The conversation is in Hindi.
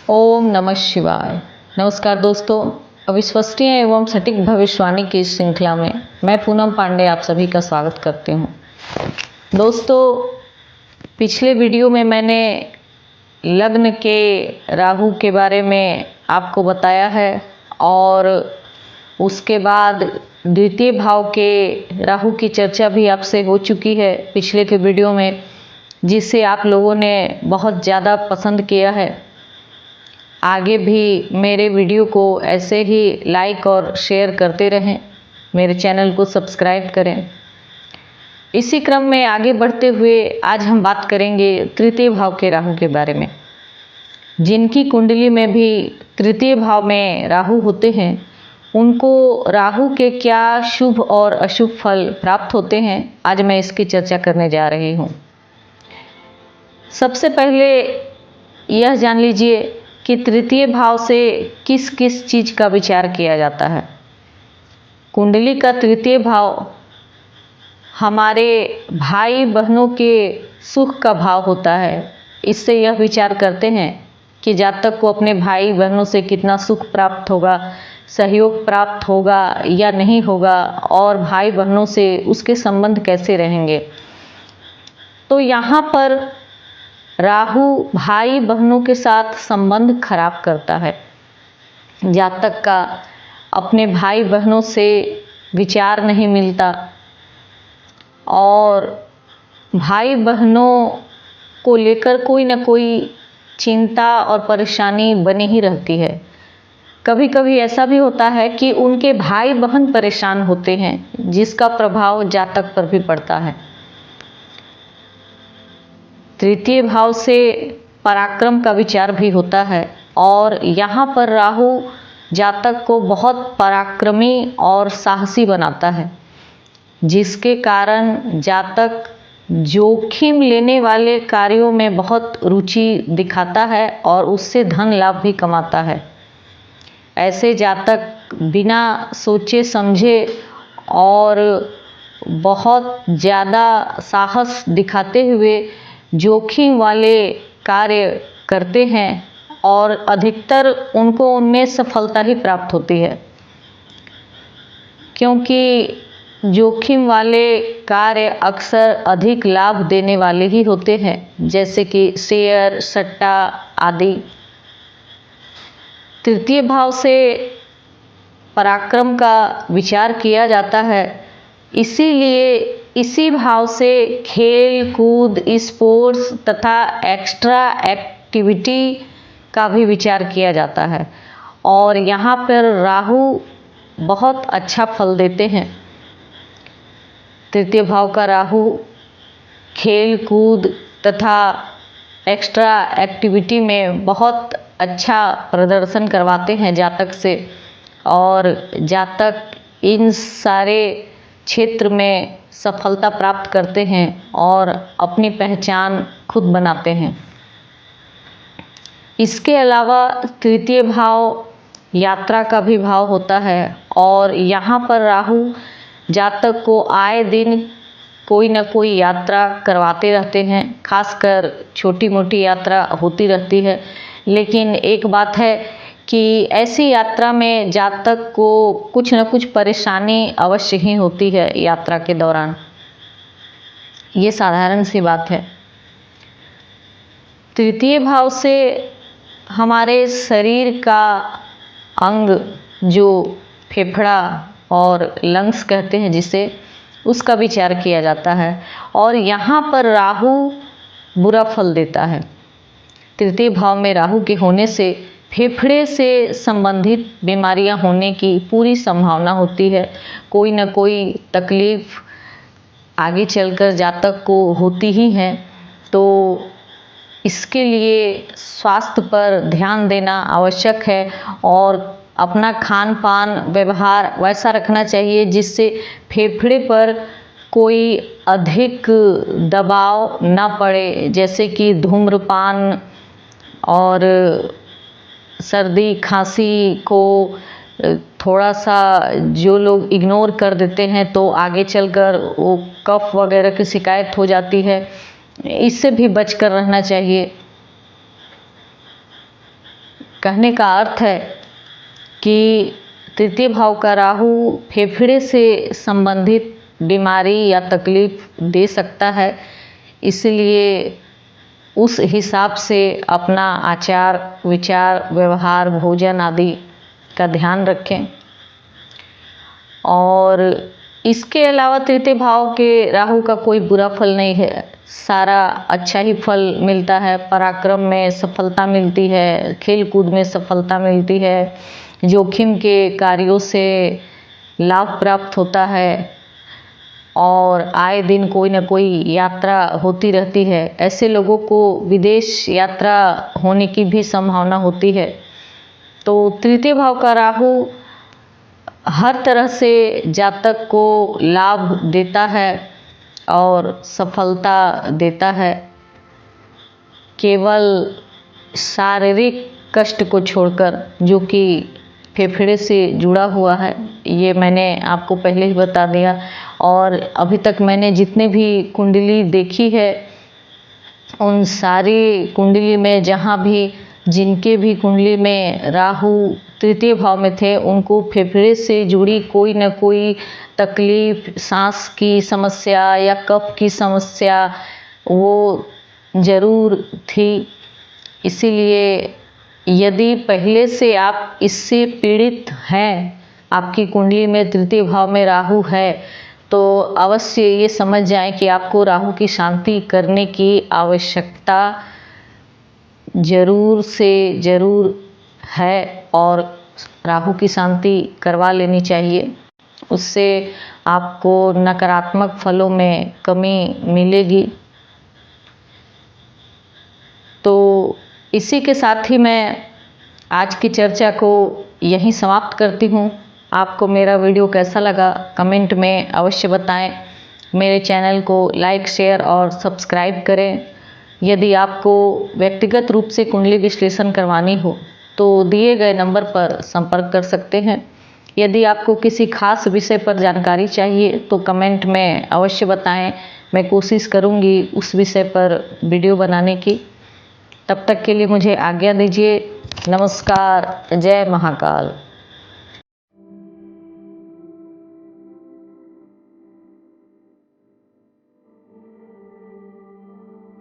ओम नमः शिवाय। नमस्कार दोस्तों, अविश्वसनीय एवं सटीक भविष्यवाणी की इस श्रृंखला में मैं पूनम पांडे आप सभी का स्वागत करती हूँ। दोस्तों, पिछले वीडियो में मैंने लग्न के राहु के बारे में आपको बताया है और उसके बाद द्वितीय भाव के राहु की चर्चा भी आपसे हो चुकी है पिछले के वीडियो में, जिसे आप लोगों ने बहुत ज़्यादा पसंद किया है। आगे भी मेरे वीडियो को ऐसे ही लाइक और शेयर करते रहें, मेरे चैनल को सब्सक्राइब करें। इसी क्रम में आगे बढ़ते हुए आज हम बात करेंगे तृतीय भाव के राहु के बारे में। जिनकी कुंडली में भी तृतीय भाव में राहु होते हैं, उनको राहु के क्या शुभ और अशुभ फल प्राप्त होते हैं, आज मैं इसकी चर्चा करने जा रही हूँ। सबसे पहले यह जान लीजिए कि तृतीय भाव से किस किस चीज़ का विचार किया जाता है। कुंडली का तृतीय भाव हमारे भाई बहनों के सुख का भाव होता है। इससे यह विचार करते हैं कि जातक को अपने भाई बहनों से कितना सुख प्राप्त होगा, सहयोग प्राप्त होगा या नहीं होगा, और भाई बहनों से उसके संबंध कैसे रहेंगे। तो यहाँ पर राहु भाई बहनों के साथ संबंध खराब करता है। जातक का अपने भाई बहनों से विचार नहीं मिलता और भाई बहनों को लेकर कोई ना कोई चिंता और परेशानी बनी ही रहती है। कभी कभी ऐसा भी होता है कि उनके भाई बहन परेशान होते हैं, जिसका प्रभाव जातक पर भी पड़ता है। तृतीय भाव से पराक्रम का विचार भी होता है और यहाँ पर राहु जातक को बहुत पराक्रमी और साहसी बनाता है, जिसके कारण जातक जोखिम लेने वाले कार्यों में बहुत रुचि दिखाता है और उससे धन लाभ भी कमाता है। ऐसे जातक बिना सोचे समझे और बहुत ज़्यादा साहस दिखाते हुए जोखिम वाले कार्य करते हैं और अधिकतर उनको उनमें सफलता ही प्राप्त होती है, क्योंकि जोखिम वाले कार्य अक्सर अधिक लाभ देने वाले ही होते हैं, जैसे कि शेयर, सट्टा आदि। तृतीय भाव से पराक्रम का विचार किया जाता है, इसीलिए इसी भाव से खेल कूद, स्पोर्ट्स तथा एक्स्ट्रा एक्टिविटी का भी विचार किया जाता है और यहाँ पर राहु बहुत अच्छा फल देते हैं। तृतीय भाव का राहु खेल कूद तथा एक्स्ट्रा एक्टिविटी में बहुत अच्छा प्रदर्शन करवाते हैं जातक से, और जातक इन सारे क्षेत्र में सफलता प्राप्त करते हैं और अपनी पहचान खुद बनाते हैं। इसके अलावा तृतीय भाव यात्रा का भी भाव होता है और यहाँ पर राहु जातक को आए दिन कोई ना कोई यात्रा करवाते रहते हैं। खासकर छोटी मोटी यात्रा होती रहती है, लेकिन एक बात है कि ऐसी यात्रा में जातक को कुछ न कुछ परेशानी अवश्य ही होती है यात्रा के दौरान। ये साधारण सी बात है। तृतीय भाव से हमारे शरीर का अंग, जो फेफड़ा और लंग्स कहते हैं जिसे, उसका विचार किया जाता है और यहाँ पर राहु बुरा फल देता है। तृतीय भाव में राहु के होने से फेफड़े से संबंधित बीमारियां होने की पूरी संभावना होती है। कोई न कोई तकलीफ आगे चलकर जातक को होती ही है, तो इसके लिए स्वास्थ्य पर ध्यान देना आवश्यक है और अपना खान पान व्यवहार वैसा रखना चाहिए जिससे फेफड़े पर कोई अधिक दबाव ना पड़े, जैसे कि धूम्रपान और सर्दी खांसी को थोड़ा सा जो लोग इग्नोर कर देते हैं तो आगे चलकर वो कफ वगैरह की शिकायत हो जाती है। इससे भी बचकर रहना चाहिए। कहने का अर्थ है कि तृतीय भाव का राहु फेफड़े से संबंधित बीमारी या तकलीफ दे सकता है, इसलिए उस हिसाब से अपना आचार विचार व्यवहार भोजन आदि का ध्यान रखें। और इसके अलावा तृतीय भाव के राहु का कोई बुरा फल नहीं है, सारा अच्छा ही फल मिलता है। पराक्रम में सफलता मिलती है, खेल कूद में सफलता मिलती है, जोखिम के कार्यों से लाभ प्राप्त होता है और आए दिन कोई न कोई यात्रा होती रहती है। ऐसे लोगों को विदेश यात्रा होने की भी संभावना होती है। तो तृतीय भाव का राहु हर तरह से जातक को लाभ देता है और सफलता देता है। केवल शारीरिक कष्ट को छोड़कर, जो कि फेफड़े से जुड़ा हुआ है, ये मैंने आपको पहले ही बता दिया। और अभी तक मैंने जितने भी कुंडली देखी है, उन सारी कुंडली में जहाँ भी जिनके भी कुंडली में राहु तृतीय भाव में थे, उनको फेफड़े से जुड़ी कोई न कोई तकलीफ, सांस की समस्या या कफ की समस्या वो जरूर थी। इसीलिए यदि पहले से आप इससे पीड़ित हैं, आपकी कुंडली में तृतीय भाव में राहु है, तो अवश्य ये समझ जाएं कि आपको राहु की शांति करने की आवश्यकता जरूर से जरूर है और राहु की शांति करवा लेनी चाहिए। उससे आपको नकारात्मक फलों में कमी मिलेगी। तो इसी के साथ ही मैं आज की चर्चा को यहीं समाप्त करती हूँ। आपको मेरा वीडियो कैसा लगा कमेंट में अवश्य बताएं। मेरे चैनल को लाइक शेयर और सब्सक्राइब करें। यदि आपको व्यक्तिगत रूप से कुंडली विश्लेषण करवानी हो तो दिए गए नंबर पर संपर्क कर सकते हैं। यदि आपको किसी खास विषय पर जानकारी चाहिए तो कमेंट में अवश्य बताएं। मैं कोशिश करूंगी उस विषय पर वीडियो बनाने की। तब तक के लिए मुझे आज्ञा दीजिए। नमस्कार। जय महाकाल।